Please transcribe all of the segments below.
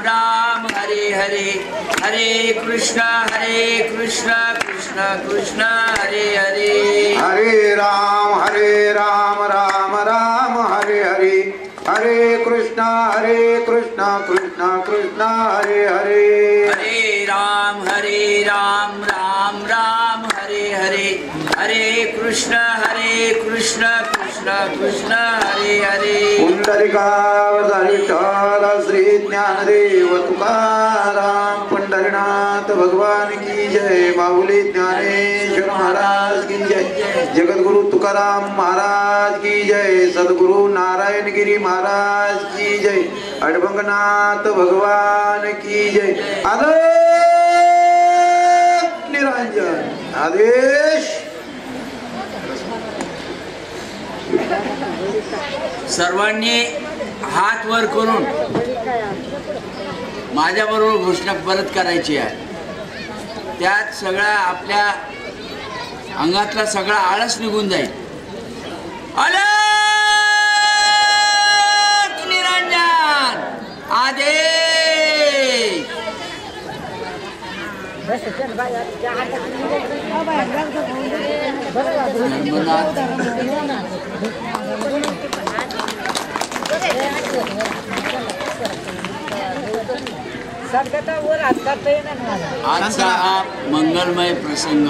राम हरे हरे हरे कृष्ण कृष्ण कृष्ण हरे हरे हरे राम राम राम हरे हरे हरे कृष्ण कृष्ण कृष्ण हरे हरे हरे राम राम राम हरे हरे हरे कृष्ण कृष्ण कृष्ण हरे हरे पुंडलिकावतार श्री ज्ञानदेव तुकाराम पंढरीनाथ भगवान की जय माऊली ज्ञानेश्वर महाराज की जय जगद्गुरु तुकाराम महाराज की जय सद्गुरु नारायण गिरी महाराज की जय अडभंगनाथ भगवान की जय आलोक निरंजन आदेश सर्वांनी हात वर करून माझ्या बरोबर घोषणा परत करायची आहे. त्यात सगळा आपल्या अंगातला सगळा आळस निघून जाईल. आलोक निरंजन आदेश. आजचा हा मंगलमय प्रसंग,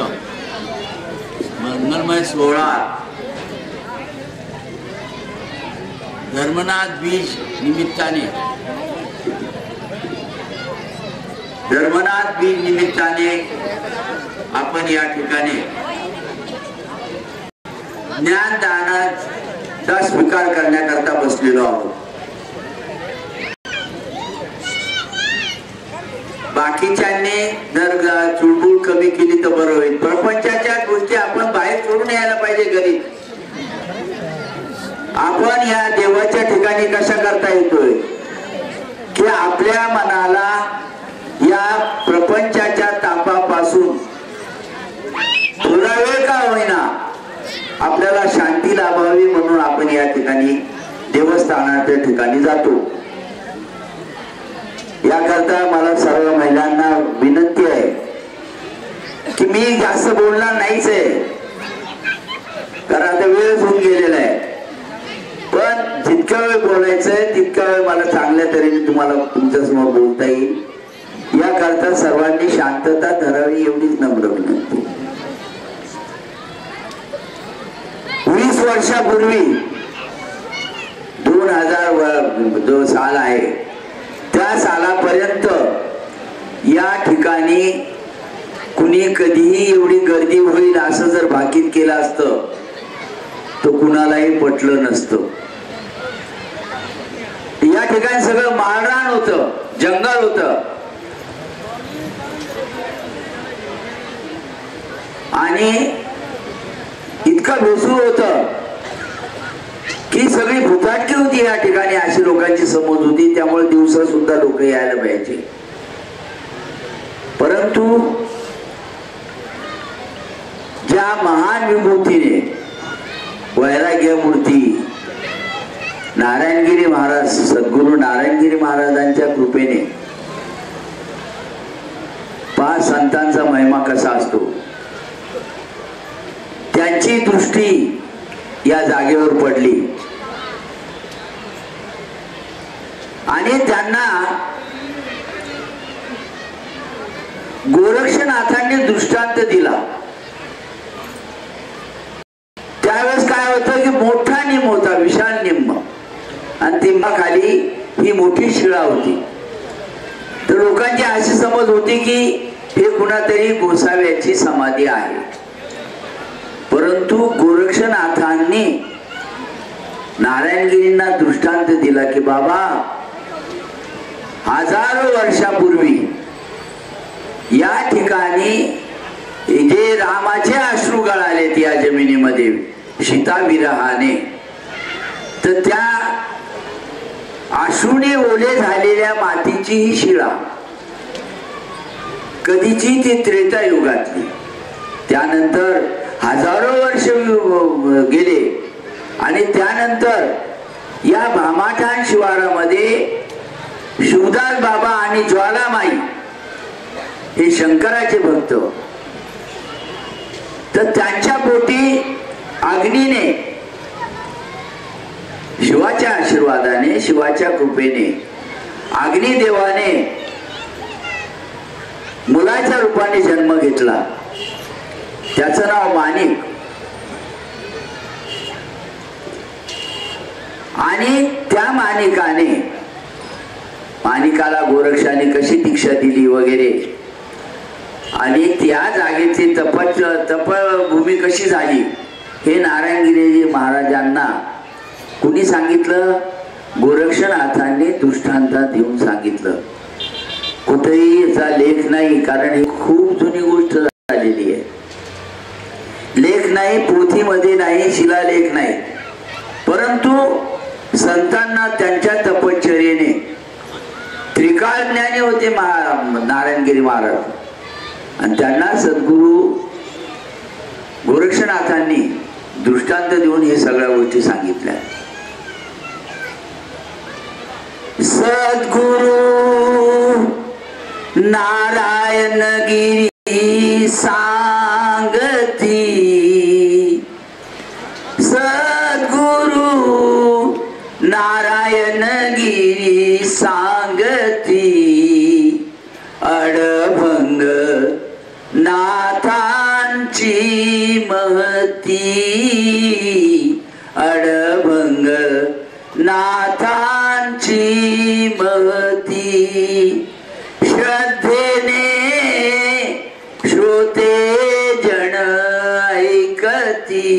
मंगलमय सोहळा धर्मनाथ बीज निमित्ताने आपण या ठिकाणी ज्ञानदानाचा स्वीकार करण्याकरता बसलेलो आहोत. बाकीच्यांनी जर चुळबुळ कमी केली तर बरं होईल. प्रपंचाच्या गोष्टी आपण बाहेर सोडून यायला पाहिजे. घरी आपण या देवाच्या ठिकाणी कशा करता येतोय की आपल्या मनाला या प्रपंचाच्या तापापासून थोडा वेळ का होईना आपल्याला शांती लाभावी म्हणून आपण या ठिकाणी देवस्थानाच्या ठिकाणी जातो. याकरता मला सर्व महिलांना विनंती आहे की मी जास्त बोलणार नाहीच आहे, कारण आता वेळ होऊन गेलेला आहे. पण जितका वेळ बोलायचंय तितका वेळ मला चांगल्या तऱ्हेने तुम्हाला तुमच्या समोर बोलता येईल याकरता सर्वांनी शांतता धरावी एवढीच नम्र विनंती. 20 वर्षापूर्वी 2000 जो साल आहे त्या सालापर्यंत या ठिकाणी कुणी कधीही एवढी गर्दी होईल असं जर भाकीत केलं असतं तर कुणालाही पटलं नसतं. या ठिकाणी सगळं माळरान होतं, जंगल होतं आणि इतकं भेसूर होतं की सगळी भुताटकी होती या ठिकाणी, अशी लोकांची समज होती. त्यामुळे दिवसा सुद्धा लोक यायला पाहिजे. परंतु ज्या महान विभूतीने वैराग्य मूर्ती नारायणगिरी महाराज, सद्गुरु नारायणगिरी महाराजांच्या कृपेने 5 संतांचा महिमा कसा असतो त्यांची दृष्टी या जागेवर पडली आणि त्यांना गोरक्षनाथांनी दृष्टांत दिला. त्यावेळेस काय होतं की मोठा निम होता, विशाल निम, आणि तिंबाखाली ही मोठी शिळा होती. तर लोकांची अशी समज होती की हे कुणातरी गोसाव्याची समाधी आहे. परंतु गोरक्षनाथांनी नारायणगिरींना दृष्टांत दिला की बाबा, हजारो वर्षापूर्वी या ठिकाणी जे रामाचे अश्रू गळालेत या जमिनीमध्ये सीता विरहाने, तर त्या अश्रूने ओले झालेल्या मातीची ही शिळा कधीची ती त्रेता युगातली. त्यानंतर हजारो वर्ष गेले आणि त्यानंतर या भामाठाण शिवारामध्ये शिवदास बाबा आणि ज्वालामाई हे शंकराचे भक्त. तर त्यांच्या पोटी अग्नीने शिवाच्या आशीर्वादाने शिवाच्या कृपेने अग्निदेवाने मुलाच्या रूपाने जन्म घेतला. त्याचं नाव माणिक. आणि त्या माणिकाला गोरक्षाने कशी दीक्षा दिली वगैरे आणि त्या जागेची तपभूमी कशी झाली हे नारायणगिरी महाराजांना कुणी सांगितलं? गोरक्षनाथांनी दृष्टांतात येऊन सांगितलं. कुठेही याचा लेख नाही, कारण ही खूप जुनी गोष्ट झालेली आहे. लेख नाही, पोथीमध्ये नाही, शिलालेख नाही, परंतु संतांना त्यांच्या तपश्चर्येने त्रिकाळ ज्ञानी होते नारायणगिरी महाराज आणि त्यांना सद्गुरु गोरक्षनाथांनी दृष्टांत देऊन हे सगळ्या गोष्टी सांगितल्या. सद्गुरु नारायणगिरी सांगती, सद्गुरु नारायणगिरी सांगती, अडभंग नाथांची महती, अडभंग नाथांची महती, श्रद्धेने श्रोते जन ऐकती,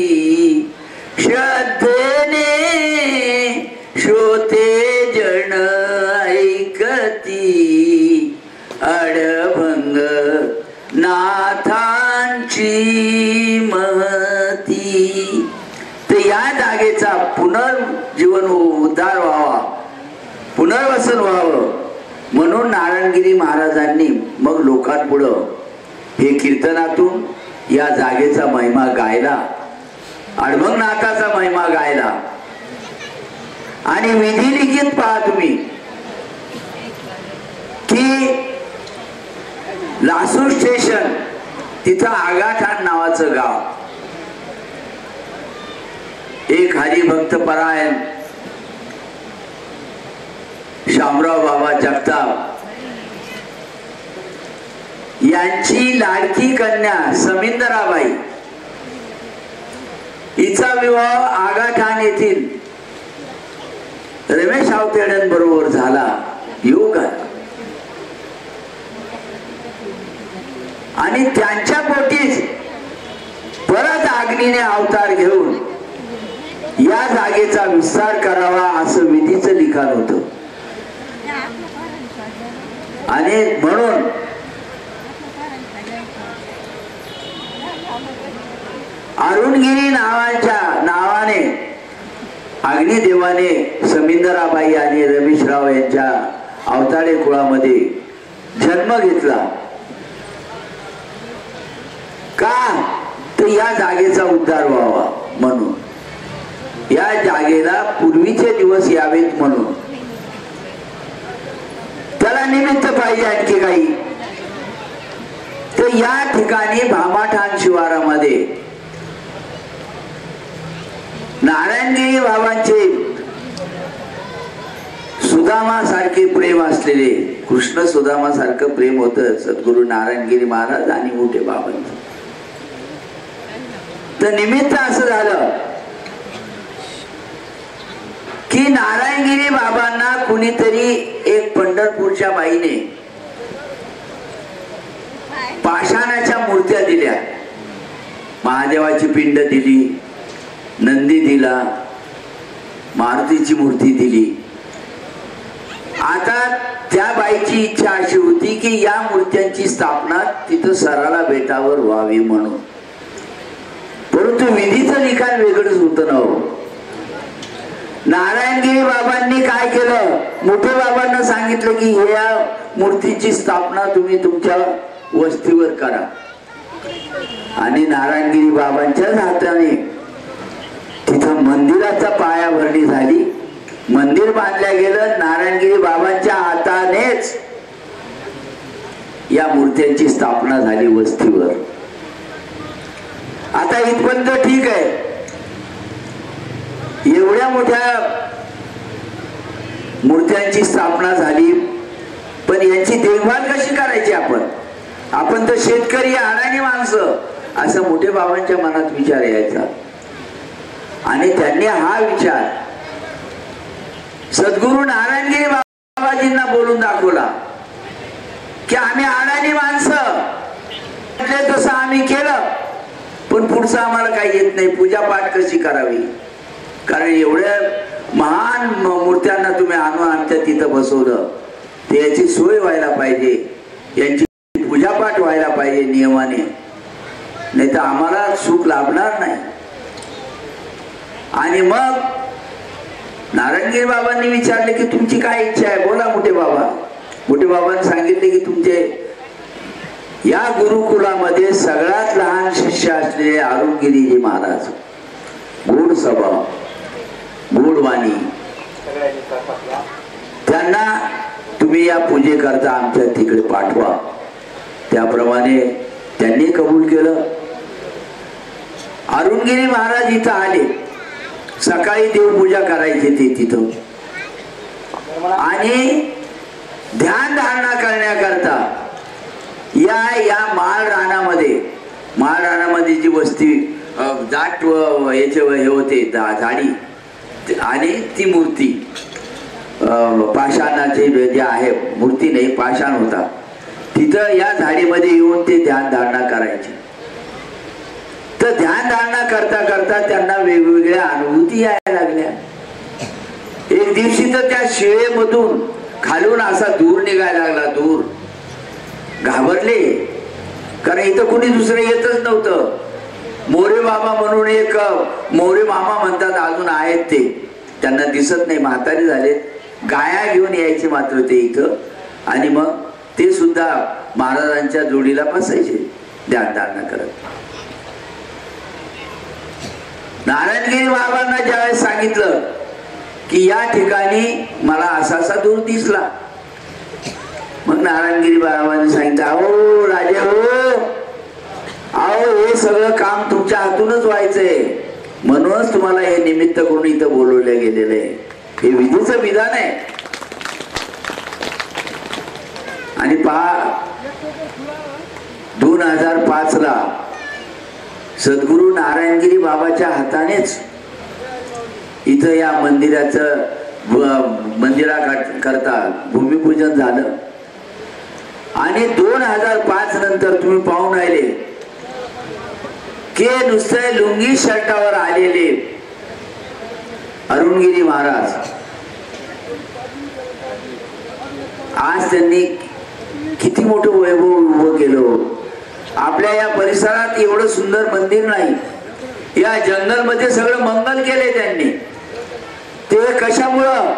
श्रद्धेने श्रोते जन ऐकती, अडभंग नाथांची महती. तर या जागेचा पुनर्जीवन उद्धार व्हावा, पुनर्वसन व्हावं म्हणून नारायणगिरी महाराजांनी मग लोकांपुढं हे कीर्तनातून या जागेचा महिमा गायला, अडभंगनाथाचा महिमा गायला. आणि विधी लिखित पहा तुम्ही की लासूर स्टेशन तिथं आगाठाण नावाचं गाव, एक हरिभक्त परायण शामराव बाबा जगताप यांची लाडकी कन्या समिंदराबाई हिचा विवाह आगाठाण येथील रमेश आवतेड्यांबरोबर झाला. योग आणि त्यांच्या पोटीच परत अग्नीने अवतार घेऊन या जागेचा विस्तार करावा असं विधीचं लिखाण होतं. आणि म्हणून अरुणगिरी नावाने अग्निदेवाने समिंदराबाई आणि रमेशराव यांच्या अवताडे कुळामध्ये जन्म घेतला. का? तर या जागेचा उद्धार व्हावा म्हणून, या जागेला पूर्वीचे दिवस यावेत म्हणून. त्याला निमित्त पाहिजे आणखी काही. तर या ठिकाणी भामाठाण शिवारामध्ये नारायणगिरी बाबांचे सुदामा सारखे प्रेम असलेले, कृष्ण सुदामा सारखं प्रेम होतं सद्गुरु नारायणगिरी महाराज आणि मोठे बाबांचं. तर निमित्त असं झालं की नारायणगिरी बाबांना कुणीतरी एक पंढरपूरच्या बाईने पाषाणाच्या मूर्त्या दिल्या. महादेवाची पिंड दिली, नंदी दिला, मारुतीची मूर्ती दिली. आता त्या बाईची इच्छा अशी होती की या मूर्त्यांची स्थापना तिथं सराला बेटावर व्हावी म्हणून. परंतु विधीचं लिखाण वेगळंच होतं ना हो. नारायणगिरी बाबांनी काय केलं, मोठे बाबांना सांगितलं की या मूर्तीची स्थापना तुम्ही तुमच्या वस्तीवर करा. आणि नारायणगिरी बाबांच्याच हाताने तिथं मंदिराचा पायाभरणी झाली, मंदिर बांधल्या गेलं. नारायणगिरी बाबांच्या हातानेच या मूर्त्यांची स्थापना झाली वस्तीवर. आता इथपर्यंत ठीक आहे. एवढ्या मोठ्या मूर्त्यांची स्थापना झाली, पण यांची देखभाल कशी करायची? आपण तर शेतकरी, अडाणी माणसं, असं मोठे बाबांच्या मनात विचार यायचा. आणि त्यांनी हा विचार सद्गुरू नारायणगिरी बाबाजींना बोलून दाखवला की आम्ही अडाणी माणसं, तसं आम्ही केलं, पण पुढचं आम्हाला काही येत नाही. पूजापाठ कशी करावी? कारण एवढ्या महान मूर्त्यांना तुम्ही आणून आमच्या तिथं बसवलं, ते याची सोय व्हायला पाहिजे, यांची पूजापाठ व्हायला पाहिजे नियमाने, नाही तर आम्हाला सुख लाभणार नाही. आणि मग नारायणगिरी बाबांनी विचारले की तुमची काय इच्छा आहे? बोला मोठे बाबा. मोठे बाबांनी सांगितले की तुमचे या गुरुकुलामध्ये सगळ्यात लहान शिष्य असलेले अरुणगिरीजी महाराज, गोड स्वभाव, गोड वाणी, त्यांना तुम्ही या पूजेकरता आमच्या तिकडे पाठवा. त्याप्रमाणे त्यांनी कबूल केलं. अरुणगिरी महाराज इथं आले. सकाळी देवपूजा करायची ते तिथं, आणि ध्यान धारणा करण्याकरता या माळ रानामध्ये जी वस्ती दाट याचे हे होते झाडी, आणि ती मूर्ती पाषाणाची जे आहे, मूर्ती नाही पाषाण होता, तिथं या झाडीमध्ये येऊन ते ध्यान धारणा करायचे. तर ध्यान धारणा करता करता त्यांना वेगवेगळ्या अनुभूती यायला लागल्या. एक दिवशी तर त्या शिळेमधून खालून असा धूर निघायला लागला. धूर घाबरले, कारण इथं कोणी दुसरं येतच नव्हतं. मोरे बाबा म्हणून एक मोरे मामा म्हणतात अजून आहेत, ते त्यांना दिसत नाही, म्हातारी झाले. गाया घेऊन यायचे मात्र ते इथं, आणि मग ते सुद्धा महाराजांच्या जोडीला बसायचे ध्यान धारणा करत. नारायणगिरी बाबांना ज्यावेळेस सांगितलं की या ठिकाणी मला असा दूर दिसला, मग नारायणगिरी बाबांनी सांगितलं, अहो राजे हो, अहो हे सगळं काम तुमच्या हातूनच व्हायचंय, म्हणूनच तुम्हाला हे निमित्त करून इथं बोलवले गेलेलं आहे. हे विधीचं विधान आहे. आणि पहा, 2005 ला सद्गुरू नारायणगिरी बाबाच्या हातानेच इथं या मंदिराकरता भूमिपूजन झालं. आणि 2005 नंतर तुम्ही पाहून राहिले की नुसते लुंगी शर्टावर आलेले अरुणगिरी महाराज आज त्यांनी किती मोठं वैभव उभं केलं. आपल्या या परिसरात एवढं सुंदर मंदिर नाही, या जंगल मध्ये सगळं मंगल केले त्यांनी. ते कशामुळं?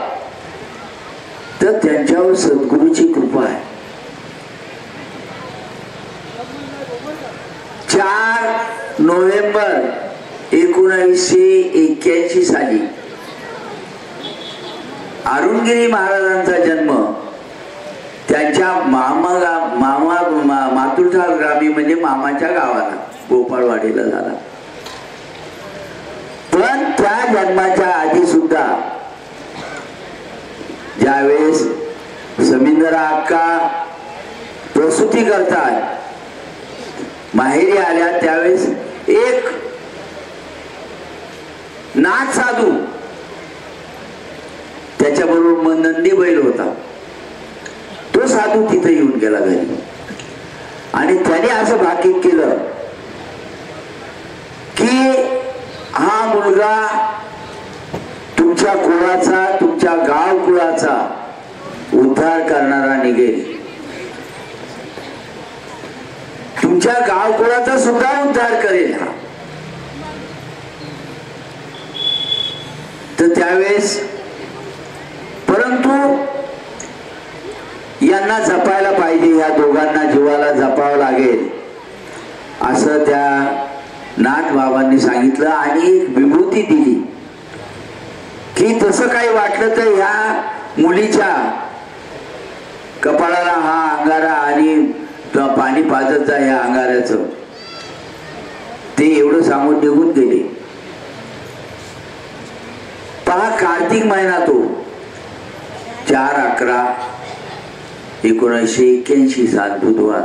तर त्यांच्यावर सद्गुरूची कृपा आहे. 4 नोव्हेंबर 1981 साली अरुणगिरी महाराजांचा जन्म त्यांच्या मातुठाल ग्रामी म्हणजे मामाच्या गावाला गोपाळवाडीला झाला. पण त्या जन्माच्या आधी सुद्धा ज्यावेळेस समिंदरा अक्का प्रसूती करतात, माहेरी आल्या, त्यावेळेस एक नाथ साधू त्याच्याबरोबर नंदी बैल होता, तो साधू तिथे येऊन गेला घरी. आणि त्याने असं भाकीत केलं की हा मुलगा तुमच्या कुळाचा, तुमच्या गाव कुळाचा उद्धार करणारा निघेल, तुमच्या गाव कुळाचा सुद्धा उद्धार करेल. तर त्यावेळेस परंतु यांना जपायला पाहिजे, या दोघांना जीवाला जपावं लागेल असं त्या नाथ बाबांनी सांगितलं. आणि एक विभूती दिली की तसं काही वाटलं तर ह्या मुलीच्या कपाळाला हा अंगारा आणि किंवा पाणी पाजत जा ह्या अंगाऱ्याचं, ते एवढं सांगून निघून गेले. पहा, कार्तिक महिना तो 4/11/1981 साल बुधवार.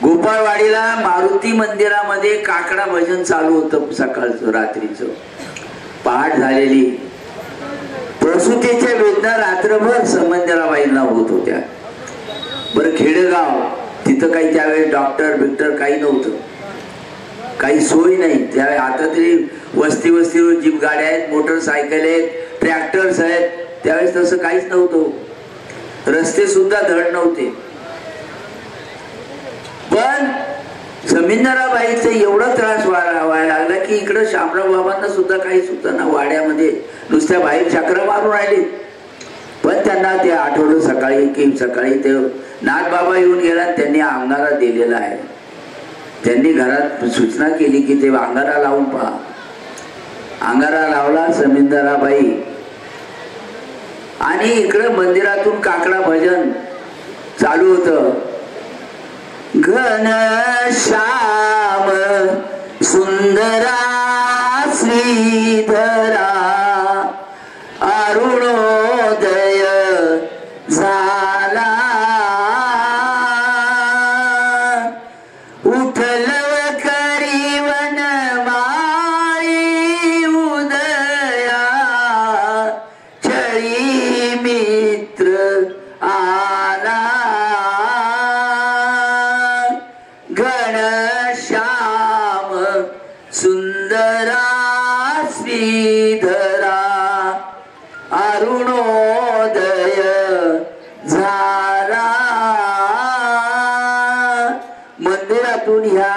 गोपाळवाडीला मारुती मंदिरामध्ये काकडा भजन चालू होतं सकाळचं रात्रीचं. पहाट झालेली, प्रसूतीच्या वेदना रात्रभर संबंधराबाईंना होत होत्या. बरं, खेडेगाव, तिथं काही त्यावेळेस डॉक्टर बिक्टर काही नव्हतं, काही सोय नाही त्यावेळेस. आता तरी वस्तीवर जीप गाड्या आहेत, मोटरसायकल आहेत, ट्रॅक्टर्स आहेत. त्यावेळेस तसं काहीच नव्हतं, रस्ते सुद्धा धड नव्हते. पण समिंदराबाईचं एवढा त्रास व्हायला लागला की इकडं शामराव बाबांना सुद्धा काही सुद्धा ना, वाड्यामध्ये नुसत्या बाहेर चक्र मारून राहिले. पण त्यांना ते आठवलं सकाळी ते नाथबाबा येऊन गेला, त्यांनी अंगारा दिलेला आहे. त्यांनी घरात सूचना केली की ते अंगारा लावून पहा. अंगारा लावला समिंदराबाई, आणि इकडं मंदिरातून काकडा भजन चालू होतं. घन श्याम सुंदरा श्रीधरा अरुणोदय झाला, उठल करी वनमाळी उदया, चळी मित्र आला. घनश्याम सुंदरा श्रीधरा अरुणोदय झाला. मंदिरातून ह्या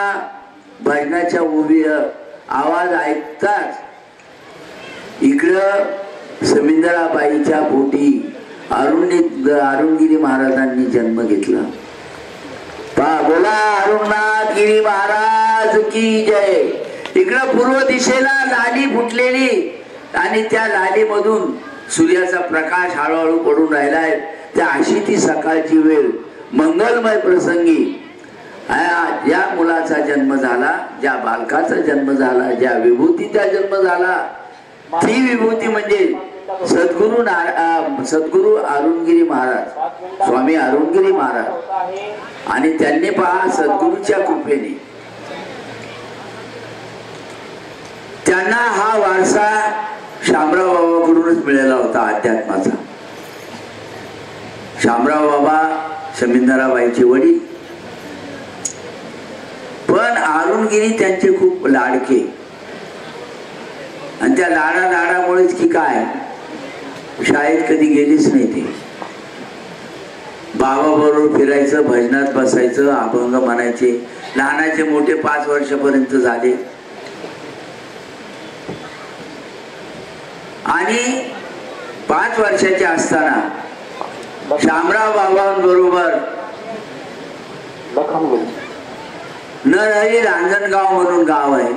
भजनाच्या उभी आवाज ऐकताच इकडं समिंदराबाईच्या पोटी अरुणगिरी महाराजांनी जन्म घेतला. बोला अरुणनाथ गिरी महाराज की जय. इकडं पूर्व दिशेला लाली फुटलेली, आणि त्या लालीमधून सूर्याचा प्रकाश हळूहळू पडून राहिलाय. त्या अशी ती सकाळची वेळ, मंगलमय प्रसंगी ज्या मुलाचा जन्म झाला, ज्या बालकाचा जन्म झाला, ज्या विभूतीचा जन्म झाला, ती विभूती म्हणजे सद्गुरु अरुणगिरी महाराज, स्वामी अरुणगिरी महाराज. आणि त्यांनी पहा, सद्गुरूच्या कृपेने त्यांना हा वारसा शामराव बाबाकडूनच मिळाला होता अध्यात्माचा. शामराव बाबा समिंदराबाईचे वडील, पण अरुणगिरी त्यांचे खूप लाडके. आणि त्या लाडामुळेच की काय, शाळेत कधी गेलीच नाही ते. बाबा बरोबर फिरायचं, भजनात बसायचं, अभंग म्हणायचे. लहानाचे मोठे 5 वर्षापर्यंत झाले. आणि 5 वर्षाचे असताना शामराव बाबांबरोबर नरहरी रांजणगाव म्हणून गाव आहे,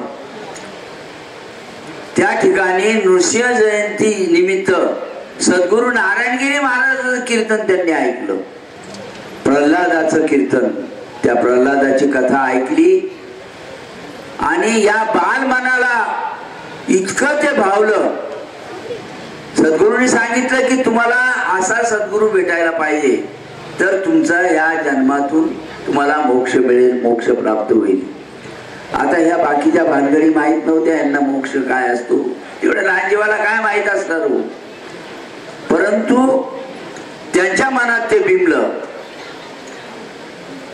त्या ठिकाणी नृसिंह जयंती निमित्त सद्गुरु नारायणगिरी महाराजांचं कीर्तन त्यांनी ऐकलं. प्रल्हादाचं कीर्तन, त्या प्रल्हादाची कथा ऐकली. आणि या बालमनाला इतकं ते भावलं. सद्गुरूंनी सांगितलं की तुम्हाला असा सद्गुरू भेटायला पाहिजे, तर तुमचा या जन्मातून तुम्हाला मोक्ष मिळेल, मोक्ष प्राप्त होईल. आता ह्या बाकीच्या भानगडी माहित नव्हत्या यांना मोक्ष काय असतो. एवढ्या लहान जीवाला काय माहित असणार हो. परंतु त्यांच्या मनात ते बिंबलं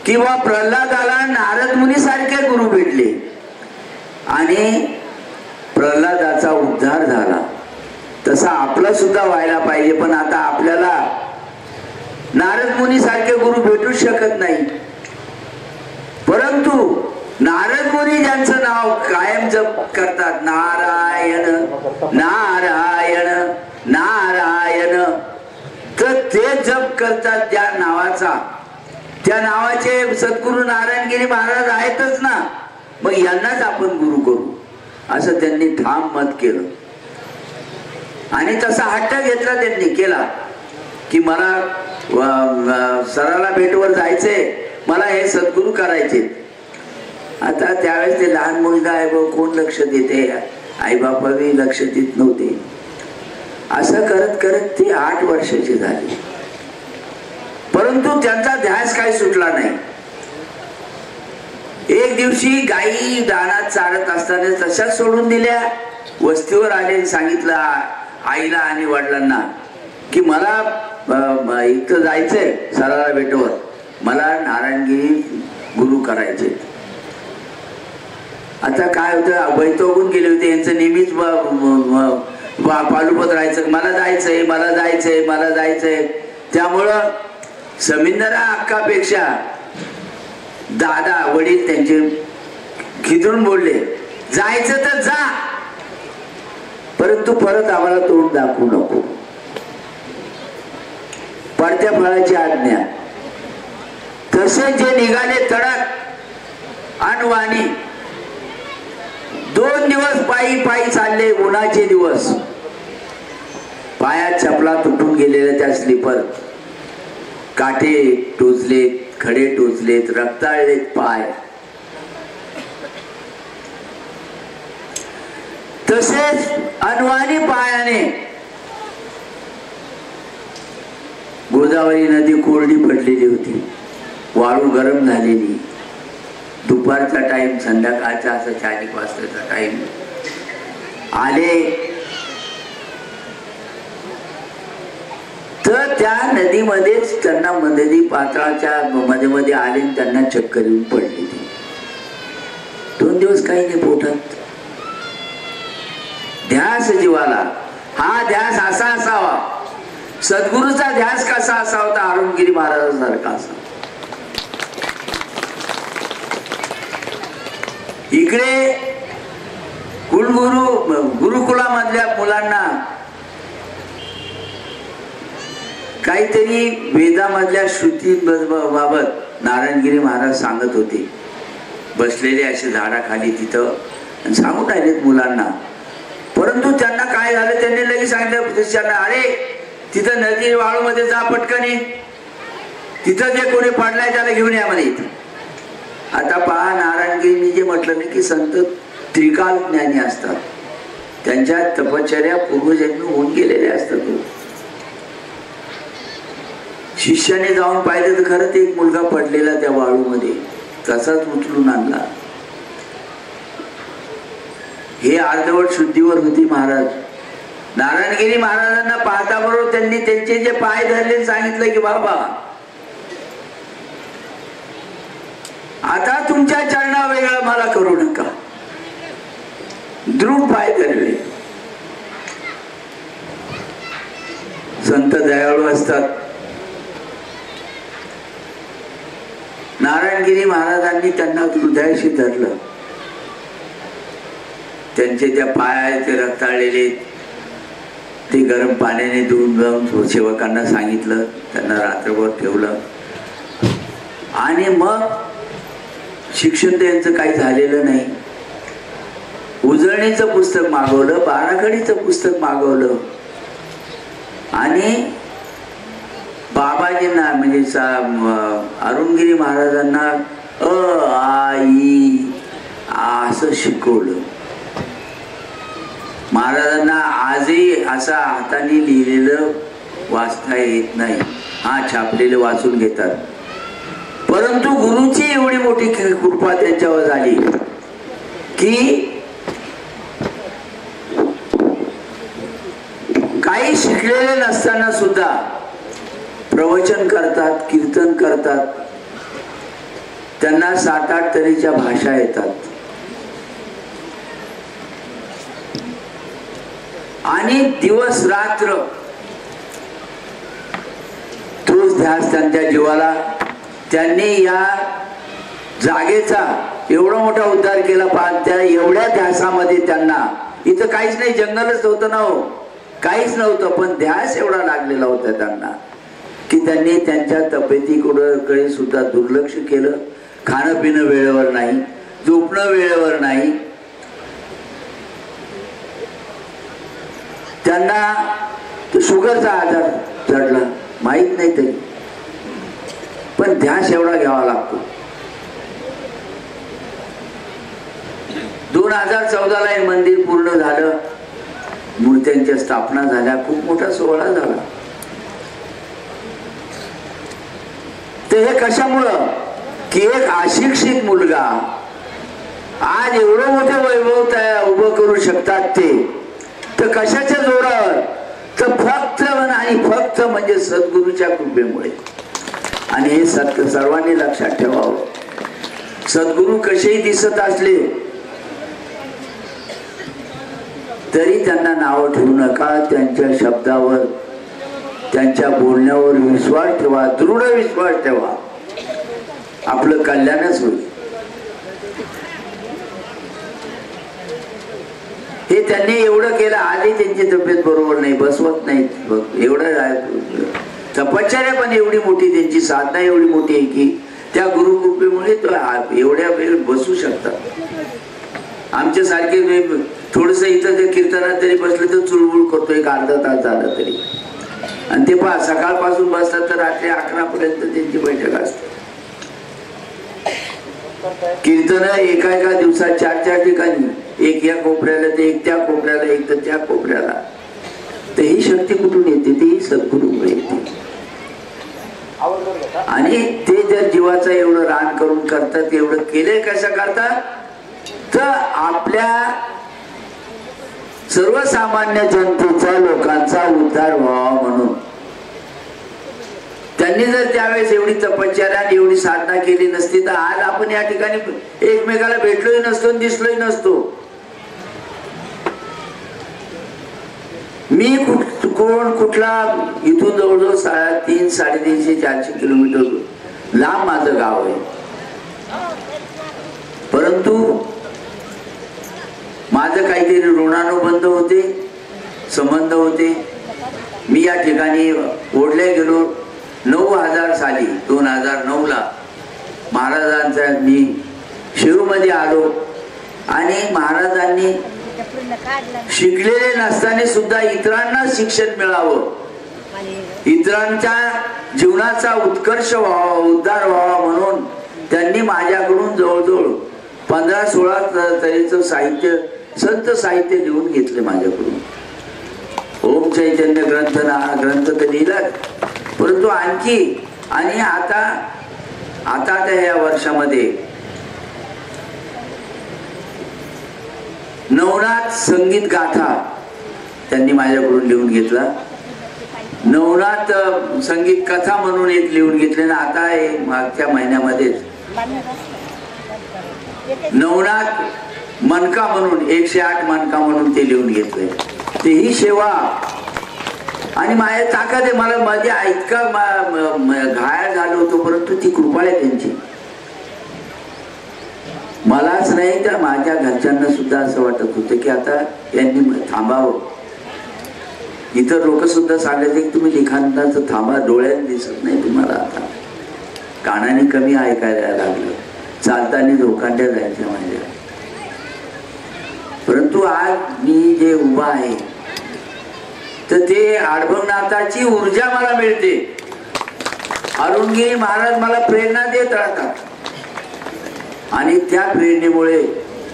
की बा प्रल्हादाला नारद मुनी सारखे गुरु भेटले आणि प्रल्हादाचा उद्धार झाला, तसा आपला सुद्धा व्हायला पाहिजे. पण आता आपल्याला नारद मुनी सारखे गुरु भेटू शकत नाही. परंतु नारद मुनी ज्यांचं नाव कायम जप करतात, नारायण नारायण नारायण, तर ते जप करतात त्या नावाचा. त्या नावाचे सद्गुरु नारायणगिरी महाराज आहेतच ना, मग यांनाच आपण गुरु करू असं त्यांनी ठाम मत केलं. आणि तसा हट्ट घेतला त्यांनी केला. की मला सराला भेटवर जायचंय, मला हे सद्गुरू करायचे. आता त्यावेळेस ते लहान मुलगा आहे बघ, कोण लक्ष देते, आई बापाही लक्ष देत नव्हते. असं करत करत ती 8 वर्षाची झाली, परंतु त्यांचा ध्यास काही सुटला नाही. एक दिवशी गायी दानात चालत असताना तशाच सोडून दिल्या. वस्तीवर आले, सांगितलं आईला आणि वडिलांना की मला इथं जायचंय सराला भेटवर, मला नारायणगिरी गुरु करायचे. आता काय होतं, वैतोगून गेले होते, यांचं नेहमीच पालुपत राहायचं, मला जायचंय मला जायचंय मला जायचंय. त्यामुळं समिंदरा अक्कापेक्षा दादा वडील त्यांचे खिदून बोलले, जायचं तर जा, परंतु परत आम्हाला तोंड दाखवू नको. पडत्या फळाची आज्ञा. तसे जे निघाले तडक अनवाणी, 2 दिवस पायी पायी चालले, उन्हाचे दिवस. पायात चपला तुटून गेलेल्या त्या स्लीपर, काठे टोचलेत, खडे टोचलेत, रक्ताळलेत पाय. तसेच अनवाणी पायाने गोदावरी नदी कोरडी पडलेली होती, वाळू गरम झालेली. दुपारचा टाइम, संध्याकाळचा असा 4-1 वाजताचा टाइम. आले तर त्या नदीमध्येच त्यांना नदी पात्राच्या मध्ये मध्ये आले, त्यांना चक्कर येऊन पडली. 2 दिवस काही नाही पोटात. ध्यास जीवाला, हा ध्यास असा असावा. सद्गुरूचा ध्यास कसा असा होता, अरुणगिरी महाराजांसारखा असा. इकडे कुलगुरू गुरुकुलामधल्या मुलांना काहीतरी वेदामधल्या श्रुतीबाबत नारायणगिरी महाराज सांगत होते. बसलेले असे झाडाखाली तिथं सांगून राहिलेत मुलांना. परंतु त्यांना काय झालं, त्यांनी लगेच सांगितलं शिष्यांना, अरे तिथं नदी वाळूमध्ये जा पटकनी, तिथं जे कोणी पडलाय त्याला घेऊन या म्हणे इथं. आता पहा, नारायणगिरींनी जे म्हटलं नाही की संत त्रिकाल ज्ञानी असतात, त्यांच्या तपश्चर्या पूर्वजन्मी होऊन गेलेल्या असतात. शिष्याने जाऊन पाहिलं तर खरं ते एक मुलगा पडलेला त्या वाळूमध्ये, तसाच उचलून आणला. हे अर्धवट शुद्धीवर होती महाराज. नारायणगिरी महाराजांना पाहता बरोबर त्यांनी त्यांचे जे पाय धरले, सांगितलं की बाबा आता तुमच्या चरणा वेगळं मला करू नका. दृढ पाय धरले. संत दयाळू असतात. नारायणगिरी महाराजांनी त्यांना हृदयाशी धरलं. त्यांचे त्या पाय ते रक्ताळलेले, ते गरम पाण्याने धुवून जाऊन सेवकांना सांगितलं, त्यांना रात्रभर ठेवलं. आणि मग शिक्षण त्यांचं काही झालेलं नाही. उजळणीचं पुस्तक मागवलं, बाराखडीचं पुस्तक मागवलं आणि बाबाजींना म्हणजे अरुणगिरी महाराजांना आई असं शिकवलं. महाराजांना आजही असा हाताने लिहिलेलं वाचता येत नाही. हा छापलेलं वाचून घेतात. परंतु गुरुची एवढी मोठी कृपा त्यांच्यावर झाली की काही शिकलेले नसताना सुद्धा प्रवचन करतात, कीर्तन करतात. त्यांना 7-8 तऱ्हेच्या भाषा येतात. आणि दिवस रात्र तोच ध्यास त्यांच्या जीवाला. त्यांनी या जागेचा एवढा मोठा उद्धार केला. पण त्या एवढ्या ध्यासामध्ये त्यांना इथं काहीच नाही, जंगलच होतं ना हो, काहीच नव्हतं, पण ध्यास एवढा लागलेला होता त्यांना की त्यांनी त्यांच्या तब्येतीकडे सुद्धा दुर्लक्ष केलं. खाणं पिणं वेळेवर नाही, झोपणं वेळेवर नाही. त्यांना शुगरचा आजार चढला. माहित नाही तरी, पण ध्यास एवढा घ्यावा लागतो. 2014ला हे मंदिर पूर्ण झालं, मूर्त्यांच्या स्थापना झाल्या, खूप मोठा सोहळा झाला. ते हे कशामुळं की एक अशिक्षित मुलगा आज एवढं मोठं वैभव उभं करू शकतात ते तर कशाच्या जोरावर, तर फक्त आणि फक्त म्हणजे सद्गुरूच्या कृपेमुळे. आणि हे सत्य सर्वांनी लक्षात ठेवावं. सद्गुरू कसेही दिसत असले तरी त्यांना नाव ठेवू नका. त्यांच्या शब्दावर, त्यांच्या बोलण्यावर विश्वास ठेवा, दृढ विश्वास ठेवा, आपलं कल्याणच होईल. हे त्यांनी एवढं केलं. आधी त्यांची तब्येत बरोबर नाही, बसवत नाही, एवढं तपश्चर्या पण एवढी मोठी, त्यांची साधना एवढी मोठी आहे की त्या गुरुकृपेमुळे तो एवढ्या वेळ बसू शकतात. आमच्या सारखे थोडस इथं ते कीर्तनात तरी बसलं तर चुळबुळ करतो, एक अर्धा तास झाला तरी. आणि ते पहा सकाळपासून बसतात तर रात्री 11 पर्यंत त्यांची बैठक असते. कीर्तन एका दिवसात 4 ठिकाणी, एक या कोपऱ्याला, ते एक त्या कोपऱ्याला, एक तर त्या कोपऱ्याला. तर ही शक्ती कुठून येते? ती सद्गुरूमुळे येते. आणि ते जर जीवाचं एवढं रान करून करतात, एवढं केले कसं करतात, तर आपल्या सर्वसामान्य जनतेचा, लोकांचा उद्धार व्हावा म्हणून. त्यांनी जर त्यावेळेस एवढी तपश्चर्या आणि एवढी साधना केली नसती तर आज आपण या ठिकाणी एकमेकाला भेटलोही नसतो, दिसलोही नसतो. मी कुठला इथून जवळजवळ 300, 350, 400 किलोमीटर लांब माझं गाव आहे, परंतु माझं काहीतरी ऋणानुबंध होते, संबंध होते. मी या ठिकाणी ओढल्या गेलो 9000 साली, 2009ला महाराजांचा मी शिरूमध्ये आलो. आणि महाराजांनी शिकलेले नसताना सुद्धा इतरांना शिक्षण मिळावं, इतरांच्या जीवनाचा उत्कर्ष व्हावा, उद्धार व्हावा म्हणून त्यांनी माझ्याकडून जवळजवळ 15-16 तऱ्हेचं साहित्य, संत साहित्य लिहून घेतले माझ्याकडून. ओम चैतन्य ग्रंथ तर लिहिला, परंतु आणखी आणि आता या वर्षामध्ये नवनाथ संगीत गाथा त्यांनी माझ्याकडून लिहून घेतला. नवनाथ संगीत कथा म्हणून एक लिहून घेतले ना. आता मागच्या महिन्यामध्ये नवनाथ मनका म्हणून 108 मनका म्हणून ते लिहून घेतले. ते ही सेवा आणि माझ्या ताकद आहे. मला मध्ये इतका घायल झालो होतो, परंतु ती कृपा आहे त्यांची. मलाच नाही तर माझ्या घरच्यांना सुद्धा असं वाटत होतं की आता यांनी थांबावं. इतर लोक सुद्धा सांगायचे की तुम्ही लिखाणाचं थांबा, डोळ्यात दिसत नाही तुम्हाला, आता कानाने कमी ऐकायला लागलं, चालताना धोकांड्या जायच्या माझ्या. परंतु आज मी जे उभा आहे तर ते अडभंगनाथाची ऊर्जा मला मिळते. अरुणगिरी महाराज मला प्रेरणा देत राहतात आणि त्या प्रेरणेमुळे,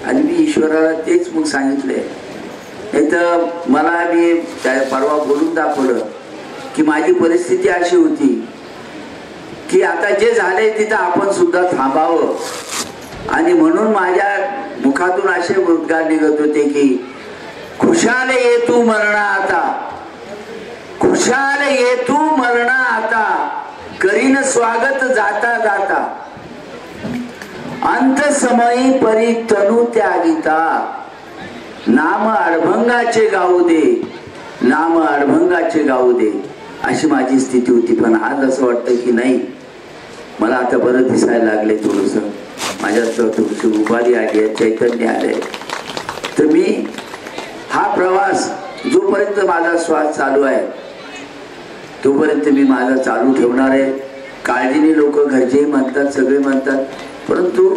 आणि मी ईश्वराला तेच मग सांगितलंय. नाही तर मला मी परवा बोलून दाखवलं की माझी परिस्थिती अशी होती की आता जे झालंय तिथं आपण सुद्धा थांबावं. आणि म्हणून माझ्या मुखातून असे उद्गार निघत होते की खुशाल ये तू मरणा आता, खुशाल ये तू मरणा आता, करीन स्वागत जाता जाता, अंत समयी परी तनु त्यागिता, नाम अडभंगाचे गाऊ दे, नाम अडभंगाचे गाऊ दे. अशी माझी स्थिती होती. पण आज असं वाटतं की नाही, मला आता बरं दिसायला लागले, थोडस माझ्यात थोडीशी उभारी आली आहे, चैतन्य आलंय. तर मी हा प्रवास जोपर्यंत माझा श्वास चालू आहे तोपर्यंत मी माझा चालू ठेवणार आहे. काळजीने लोक घरचेही म्हणतात, सगळे म्हणतात, परंतु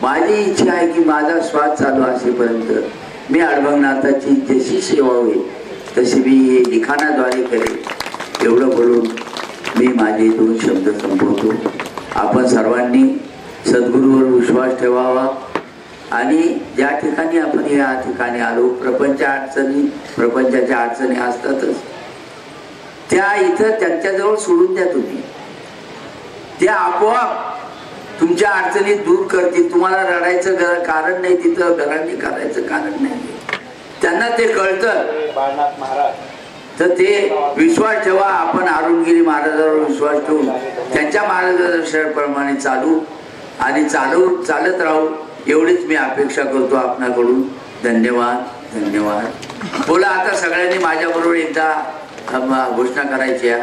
माझी इच्छा आहे की माझा श्वास चालू असेपर्यंत मी अडभंगनाथाची जशी सेवा होईल तशी मी लिखाणाद्वारे करेन. एवढं बोलून मी माझे 2 शब्द संपवतो. आपण सर्वांनी सद्गुरूवर विश्वास ठेवावा आणि ज्या ठिकाणी आपण या ठिकाणी आलो, प्रपंचाच्या अडचणी असतातच, त्या इथं त्यांच्याजवळ सोडून द्या. तुम्ही त्या आपोआप तुमच्या अडचणी दूर करतील. तुम्हाला रडायचं कारण नाही, तिथं घरांनी करायचं कारण नाही. त्यांना ते कळतं. तर ते विश्वास ठेवा. आपण अरुणगिरी महाराजांवर विश्वास ठेवून त्यांच्या मार्गदर्शनाप्रमाणे चालू आणि चालत राहू, एवढीच मी अपेक्षा करतो आपणाकडून. धन्यवाद. धन्यवाद. बोला आता सगळ्यांनी माझ्याबरोबर एकदा घोषणा करायची आहे.